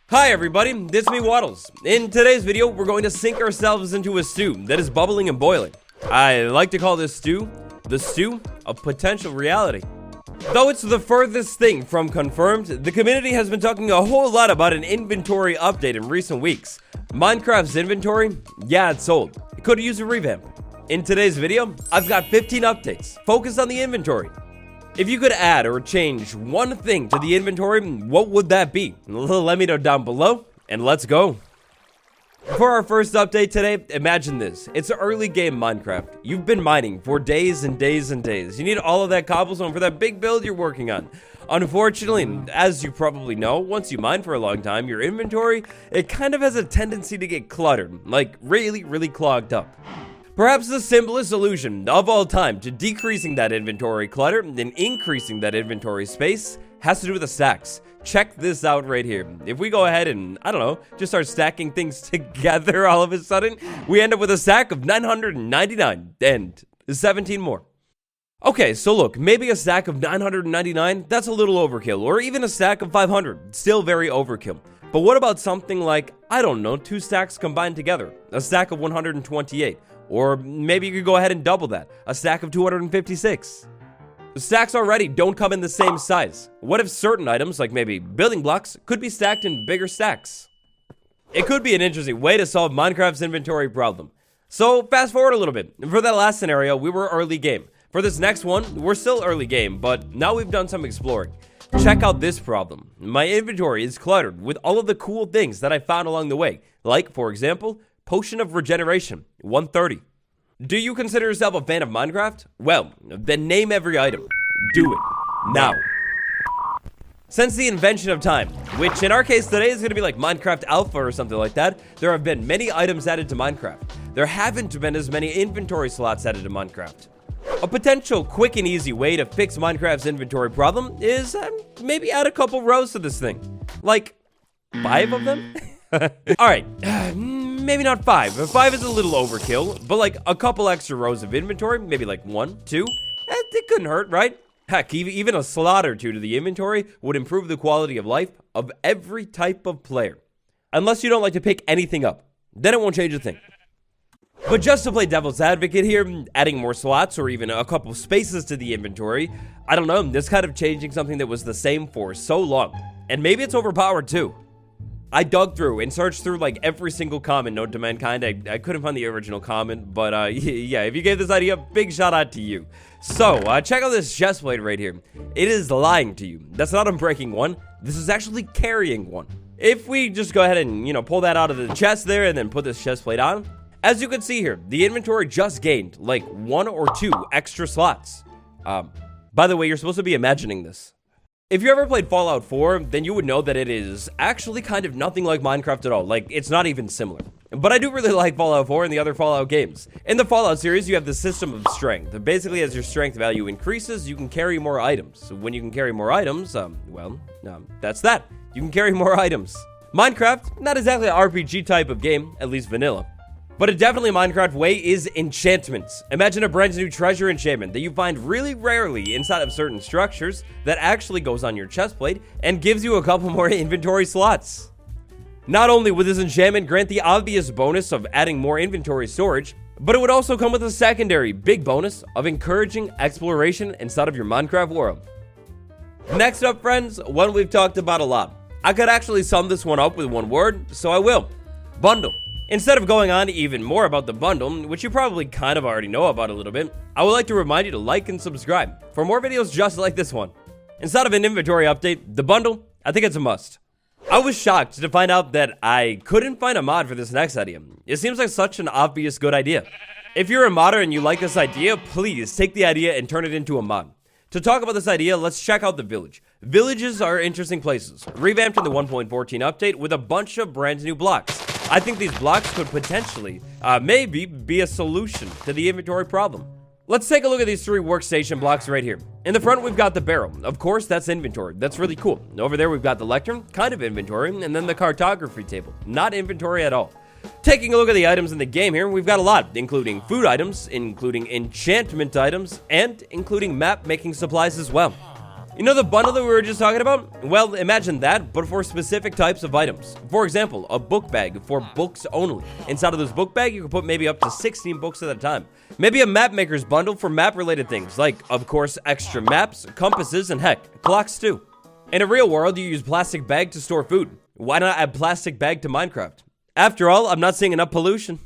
Hi everybody, it's me Waddles. In today's video, we're going to sink ourselves into a stew that is bubbling and boiling. I like to call this stew, the stew of potential reality. Though it's the furthest thing from confirmed, the community has been talking a whole lot about an inventory update in recent weeks. Minecraft's inventory, yeah, it's old. It could use a revamp. In today's video, I've got 15 updates focused on the inventory. If you could add or change one thing to the inventory, what would that be? Let me know down below, and let's go. For our first update today, imagine this. It's early game Minecraft. You've been mining for days and days and days. You need all of that cobblestone for that big build you're working on. Unfortunately, as you probably know, once you mine for a long time, your inventory, it kind of has a tendency to get cluttered, like really clogged up. Perhaps the simplest solution of all time to decreasing that inventory clutter and increasing that inventory space has to do with the stacks. Check this out right here. If we go ahead and, I don't know, just start stacking things together all of a sudden, we end up with a stack of 999 and 17 more. Okay, so look, maybe a stack of 999, that's a little overkill, or even a stack of 500, still very overkill. But what about something like, I don't know, 2 stacks combined together, a stack of 128? Or maybe you could go ahead and double that, a stack of 256. The stacks already don't come in the same size. What if certain items, like maybe building blocks, could be stacked in bigger stacks? It could be an interesting way to solve Minecraft's inventory problem. So fast forward a little bit. For that last scenario, we were early game. For this next one, we're still early game, but now we've done some exploring. Check out this problem. My inventory is cluttered with all of the cool things that I found along the way, like, for example, Potion of Regeneration, 130. Do you consider yourself a fan of Minecraft? Well, then name every item. Do it. Now. Since the invention of time, which in our case today is going to be like Minecraft Alpha or something like that, there have been many items added to Minecraft. There haven't been as many inventory slots added to Minecraft. A potential quick and easy way to fix Minecraft's inventory problem is maybe add a couple rows to this thing. Like, 5 of them? Alright, maybe not 5. 5 is a little overkill, but like a couple extra rows of inventory, maybe like 1, 2, it couldn't hurt, right? Heck, even a slot or 2 to the inventory would improve the quality of life of every type of player. Unless you don't like to pick anything up, then it won't change a thing. But just to play devil's advocate here, adding more slots or even a couple spaces to the inventory, I don't know, this kind of changing something that was the same for so long. And maybe it's overpowered too. I dug through and searched through like every single comment known to mankind. I couldn't find the original comment, but yeah, if you gave this idea, big shout out to you. So, check out this chest plate right here. It is lying to you. That's not unbreaking one. This is actually carrying one. If we just go ahead and, pull that out of the chest there and then put this chest plate on, as you can see here, the inventory just gained like 1 or 2 extra slots. By the way, you're supposed to be imagining this. If you ever played Fallout 4, then you would know that it is actually kind of nothing like Minecraft at all. Like, it's not even similar. But I do really like Fallout 4 and the other Fallout games. In the Fallout series, you have the system of strength. Basically, as your strength value increases, you can carry more items. So when you can carry more items, that's that. You can carry more items. Minecraft, not exactly an RPG type of game, at least vanilla. But a definitely Minecraft way is enchantments. Imagine a brand new treasure enchantment that you find really rarely inside of certain structures that actually goes on your chest plate and gives you a couple more inventory slots. Not only would this enchantment grant the obvious bonus of adding more inventory storage, but it would also come with a secondary big bonus of encouraging exploration inside of your Minecraft world. Next up, friends, one we've talked about a lot. I could actually sum this one up with one word, so I will. Bundle. Instead of going on even more about the bundle, which you probably kind of already know about a little bit, I would like to remind you to like and subscribe for more videos just like this one. Instead of an inventory update, the bundle, I think it's a must. I was shocked to find out that I couldn't find a mod for this next idea. It seems like such an obvious good idea. If you're a modder and you like this idea, please take the idea and turn it into a mod. To talk about this idea, let's check out the village. Villages are interesting places, revamped in the 1.14 update with a bunch of brand new blocks. I think these blocks could potentially, maybe, be a solution to the inventory problem. Let's take a look at these 3 workstation blocks right here. In the front, we've got the barrel. Of course, that's inventory. That's really cool. Over there, we've got the lectern, kind of inventory, and then the cartography table. Not inventory at all. Taking a look at the items in the game here, we've got a lot, including food items, including enchantment items, and including map-making supplies as well. You know the bundle that we were just talking about? Well, imagine that, but for specific types of items. For example, a book bag for books only. Inside of this book bag, you can put maybe up to 16 books at a time. Maybe a map maker's bundle for map-related things, like, of course, extra maps, compasses, and heck, clocks too. In a real world, you use plastic bag to store food. Why not add plastic bag to Minecraft? After all, I'm not seeing enough pollution.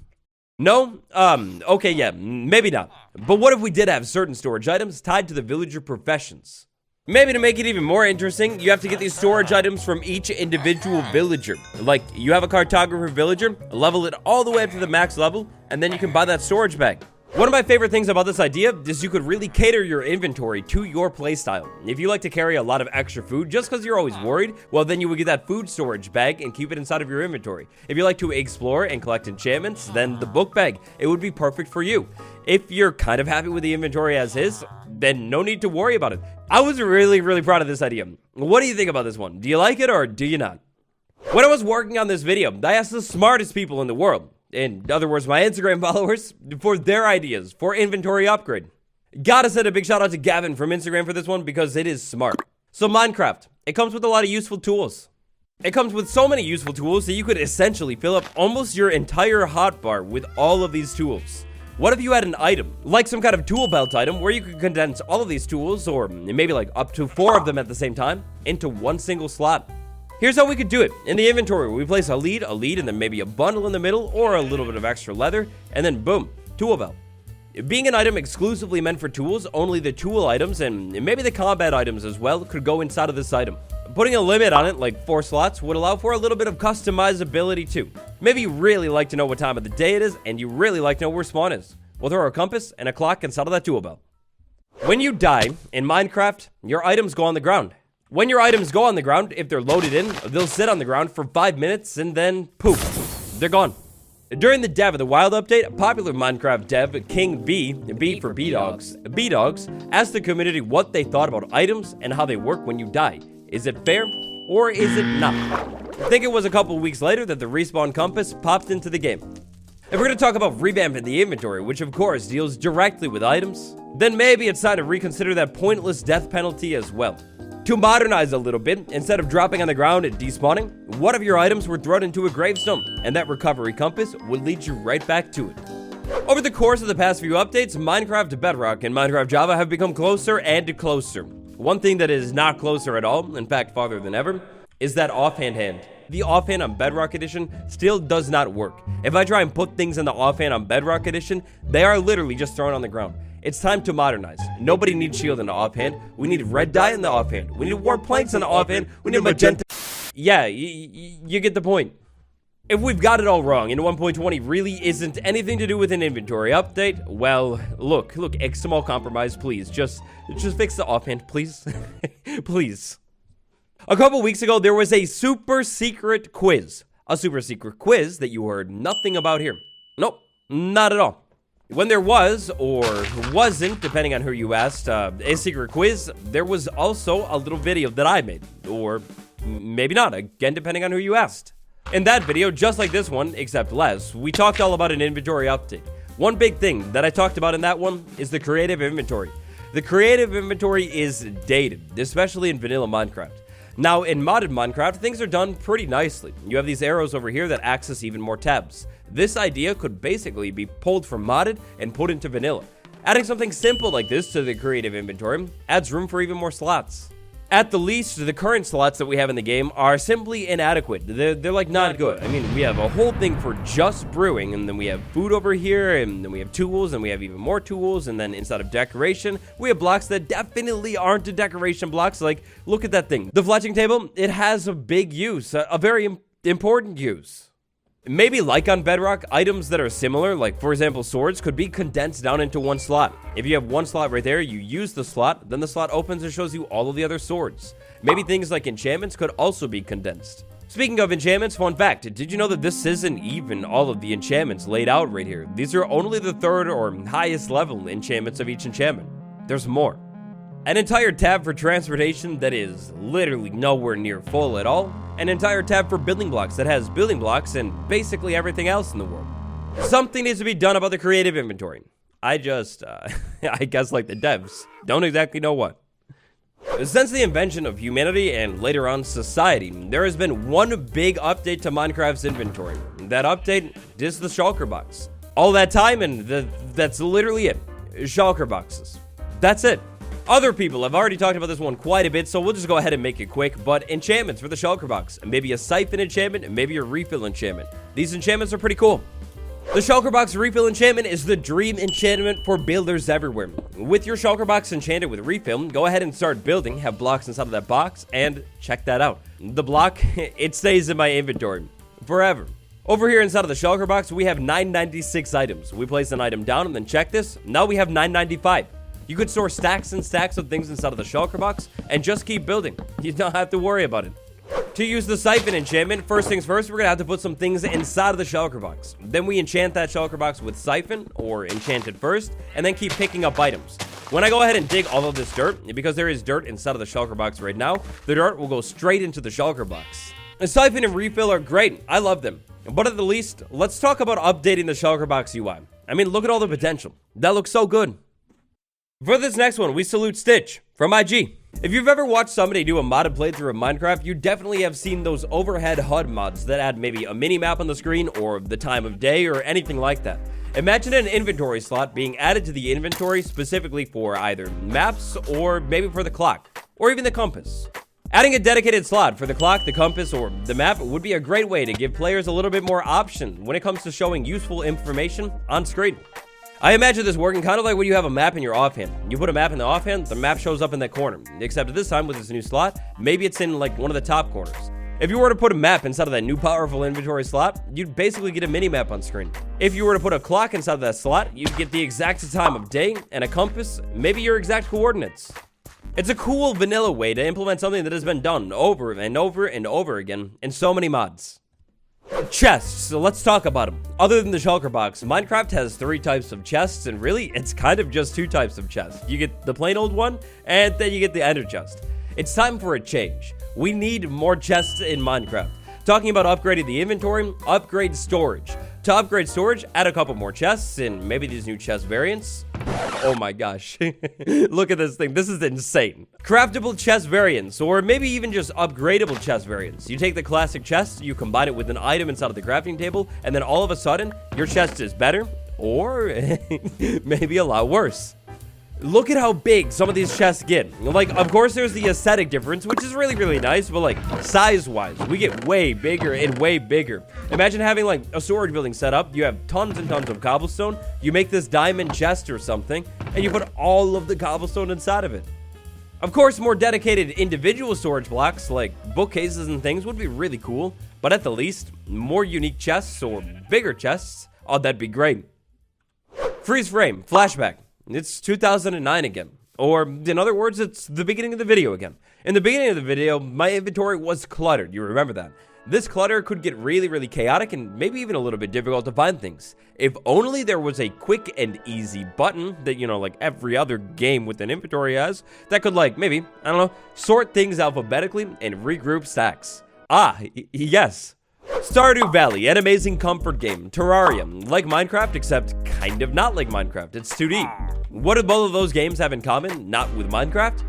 No? Okay, yeah, maybe not. But what if we did have certain storage items tied to the villager professions? Maybe to make it even more interesting, you have to get these storage items from each individual villager. Like, you have a cartographer villager, level it all the way up to the max level, and then you can buy that storage bag. One of my favorite things about this idea is you could really cater your inventory to your playstyle. If you like to carry a lot of extra food just because you're always worried, well then you would get that food storage bag and keep it inside of your inventory. If you like to explore and collect enchantments, then the book bag, it would be perfect for you. If you're kind of happy with the inventory as is, then no need to worry about it. I was really proud of this idea. What do you think about this one? Do you like it or do you not? When I was working on this video, I asked the smartest people in the world, in other words, my Instagram followers, for their ideas for inventory upgrade. Gotta send a big shout out to Gavin from Instagram for this one because it is smart. So Minecraft, it comes with a lot of useful tools. It comes with so many useful tools that you could essentially fill up almost your entire hotbar with all of these tools. What if you had an item, like some kind of tool belt item, where you could condense all of these tools, or maybe like up to 4 of them at the same time, into one single slot? Here's how we could do it. In the inventory, we place a lead, and then maybe a bundle in the middle, or a little bit of extra leather, and then boom, tool belt. Being an item exclusively meant for tools, only the tool items, and maybe the combat items as well, could go inside of this item. Putting a limit on it, like 4 slots, would allow for a little bit of customizability too. Maybe you really like to know what time of the day it is, and you really like to know where spawn is. We'll throw a compass and a clock inside of that tool belt. When you die in Minecraft, your items go on the ground. When your items go on the ground, if they're loaded in, they'll sit on the ground for 5 minutes and then poof, they're gone. During the Dev of the Wild update, popular Minecraft dev King B for B-Dogs, asked the community what they thought about items and how they work when you die. Is it fair or is it not? I think it was a couple weeks later that the respawn compass popped into the game. If we're going to talk about revamping the inventory, which of course deals directly with items, then maybe it's time to reconsider that pointless death penalty as well. To modernize a little bit, instead of dropping on the ground and despawning, what if your items were thrown into a gravestone, and that recovery compass would lead you right back to it? Over the course of the past few updates, Minecraft Bedrock and Minecraft Java have become closer and closer. One thing that is not closer at all, in fact farther than ever, is that offhand hand. The offhand on Bedrock Edition still does not work. If I try and put things in the offhand on Bedrock Edition, they are literally just thrown on the ground. It's time to modernize. Nobody needs shield in the offhand. We need red dye in the offhand. We need warp planks in the offhand. We need magenta. Yeah, you get the point. If we've got it all wrong and 1.20 really isn't anything to do with an inventory update, well, look, small compromise, please. Just fix the offhand, please. Please. A couple weeks ago, there was a super secret quiz. A super secret quiz that you heard nothing about here. Nope, not at all. When there was, or wasn't, depending on who you asked, a secret quiz, there was also a little video that I made. Or maybe not, again, depending on who you asked. In that video, just like this one, except less, we talked all about an inventory update. One big thing that I talked about in that one is the creative inventory. The creative inventory is dated, especially in vanilla Minecraft. Now, in modded Minecraft, things are done pretty nicely. You have these arrows over here that access even more tabs. This idea could basically be pulled from modded and put into vanilla. Adding something simple like this to the creative inventory adds room for even more slots. At the least, the current slots that we have in the game are simply inadequate. They're like not good. I mean, we have a whole thing for just brewing, and then we have food over here, and then we have tools, and we have even more tools, and then instead of decoration, we have blocks that definitely aren't decoration blocks. Like, look at that thing. The fletching table, it has a big use, a very important use. Maybe like on Bedrock, items that are similar, like for example swords, could be condensed down into one slot. If you have one slot right there, you use the slot, then the slot opens and shows you all of the other swords. Maybe things like enchantments could also be condensed. Speaking of enchantments, fun fact, did you know that this isn't even all of the enchantments laid out right here? These are only the 3rd or highest level enchantments of each enchantment. There's more. An entire tab for transportation that is literally nowhere near full at all. An entire tab for building blocks that has building blocks and basically everything else in the world. Something needs to be done about the creative inventory. I guess like the devs, don't exactly know what. Since the invention of humanity and later on society, there has been one big update to Minecraft's inventory. That update is the Shulker Box. All that time and that's literally it. Shulker Boxes. That's it. Other people have already talked about this one quite a bit, so we'll just go ahead and make it quick. But enchantments for the Shulker Box. Maybe a siphon enchantment and maybe a refill enchantment. These enchantments are pretty cool. The Shulker Box Refill enchantment is the dream enchantment for builders everywhere. With your Shulker Box enchanted with refill, go ahead and start building, have blocks inside of that box, and check that out. The block, it stays in my inventory forever. Over here inside of the Shulker Box, we have 996 items. We place an item down and then check this. Now we have 995. You could store stacks and stacks of things inside of the Shulker Box and just keep building. You don't have to worry about it. To use the siphon enchantment, first things first, we're gonna have to put some things inside of the Shulker Box. Then we enchant that Shulker Box with siphon, or enchant it first, and then keep picking up items. When I go ahead and dig all of this dirt, because there is dirt inside of the Shulker Box right now, the dirt will go straight into the Shulker Box. The siphon and refill are great. I love them. But at the least, let's talk about updating the Shulker Box UI. I mean, look at all the potential. That looks so good. For this next one, we salute Stitch from IG. If you've ever watched somebody do a modded playthrough of Minecraft, you definitely have seen those overhead HUD mods that add maybe a mini map on the screen or the time of day or anything like that. Imagine an inventory slot being added to the inventory specifically for either maps or maybe for the clock or even the compass. Adding a dedicated slot for the clock, the compass, or the map would be a great way to give players a little bit more option when it comes to showing useful information on screen. I imagine this working kind of like when you have a map in your offhand. You put a map in the offhand, the map shows up in that corner. Except this time with this new slot, maybe it's in like one of the top corners. If you were to put a map inside of that new powerful inventory slot, you'd basically get a mini map on screen. If you were to put a clock inside of that slot, you'd get the exact time of day, and a compass, maybe your exact coordinates. It's a cool vanilla way to implement something that has been done over and over and over again in so many mods. Chests, so let's talk about them. Other than the Shulker Box, Minecraft has 3 types of chests, and really, it's kind of just 2 types of chests. You get the plain old one, and then you get the ender chest. It's time for a change. We need more chests in Minecraft. Talking about upgrading the inventory, upgrade storage. To upgrade storage, add a couple more chests, and maybe these new chest variants. Oh my gosh. Look at this thing. This is insane. Craftable chest variants, or maybe even just upgradable chest variants. You take the classic chest, you combine it with an item inside of the crafting table, and then all of a sudden, your chest is better, or maybe a lot worse. Look at how big some of these chests get. Like, of course, there's the aesthetic difference, which is really, really nice, but like, size-wise, we get way bigger and way bigger. Imagine having like a storage building set up, you have tons and tons of cobblestone, you make this diamond chest or something, and you put all of the cobblestone inside of it. Of course, more dedicated individual storage blocks, like bookcases and things, would be really cool, but at the least, more unique chests or bigger chests, oh, that'd be great. Freeze frame, flashback. It's 2009 again. Or, in other words, it's the beginning of the video again. In the beginning of the video, my inventory was cluttered. You remember that. This clutter could get really, really chaotic and maybe even a little bit difficult to find things. If only there was a quick and easy button that, you know, like every other game with an inventory has, that could, like, maybe, I don't know, sort things alphabetically and regroup stacks. Yes. Stardew Valley, an amazing comfort game. Terraria, like Minecraft, except kind of not like Minecraft. It's 2D. What do both of those games have in common? Not with Minecraft?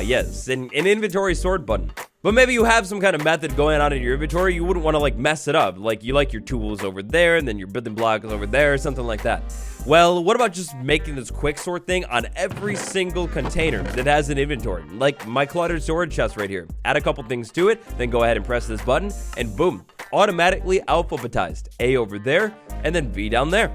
Yes, an inventory sort button. But maybe you have some kind of method going on in your inventory, you wouldn't want to like mess it up. Like you like your tools over there, and then your building blocks over there, something like that. Well, what about just making this quick sort thing on every single container that has an inventory? Like my cluttered storage chest right here. Add a couple things to it, then go ahead and press this button, and boom, automatically alphabetized. A over there, and then V down there.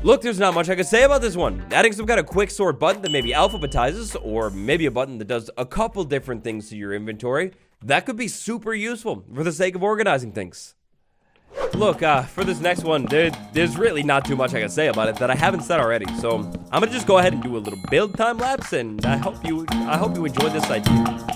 Look, there's not much I could say about this one. Adding some kind of quick sort button that maybe alphabetizes, or maybe a button that does a couple different things to your inventory, that could be super useful for the sake of organizing things. Look, for this next one, there's really not too much I can say about it that I haven't said already. So I'm gonna just go ahead and do a little build time lapse, and I hope you enjoyed this idea.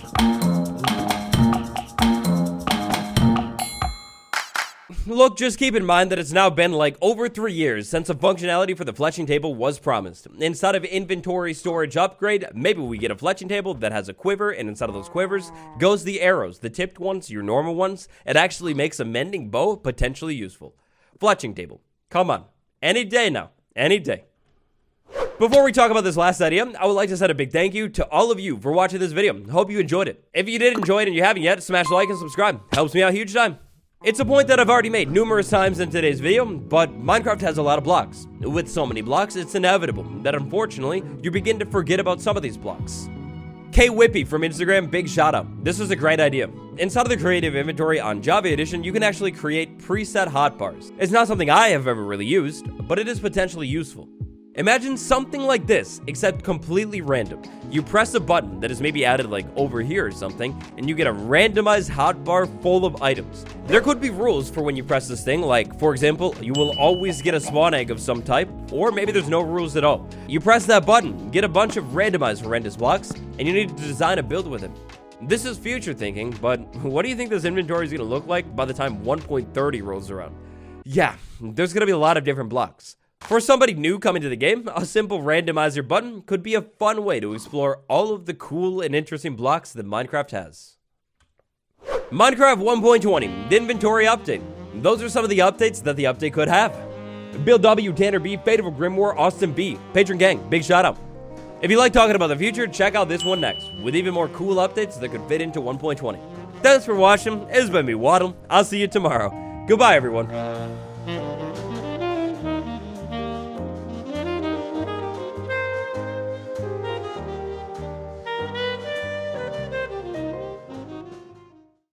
Look, just keep in mind that it's now been like over 3 years since a functionality for the fletching table was promised. Inside of inventory storage upgrade, maybe we get a fletching table that has a quiver, and inside of those quivers goes the arrows, the tipped ones, your normal ones. It actually makes a mending bow potentially useful. Fletching table, come on, any day now, any day. Before we talk about this last idea, I would like to send a big thank you to all of you for watching this video. Hope you enjoyed it. If you did enjoy it and you haven't yet, smash like and subscribe. Helps me out huge time. It's a point that I've already made numerous times in today's video, but Minecraft has a lot of blocks. With so many blocks, it's inevitable that unfortunately, you begin to forget about some of these blocks. K Whippy from Instagram, big shout out. This was a great idea. Inside of the creative inventory on Java Edition, you can actually create preset hotbars. It's not something I have ever really used, but it is potentially useful. Imagine something like this, except completely random. You press a button that is maybe added like over here or something, and you get a randomized hotbar full of items. There could be rules for when you press this thing, like, for example, you will always get a spawn egg of some type, or maybe there's no rules at all. You press that button, get a bunch of randomized horrendous blocks, and you need to design a build with it. This is future thinking, but what do you think this inventory is going to look like by the time 1.30 rolls around? Yeah, there's going to be a lot of different blocks. For somebody new coming to the game, a simple randomizer button could be a fun way to explore all of the cool and interesting blocks that Minecraft has. Minecraft 1.20, the inventory update. Those are some of the updates that the update could have. Bill W, Tanner B, Fatal Grimoire, Austin B, Patron Gang, big shout out. If you like talking about the future, check out this one next, with even more cool updates that could fit into 1.20. Thanks for watching, it's been me, Waddle. I'll see you tomorrow. Goodbye, everyone.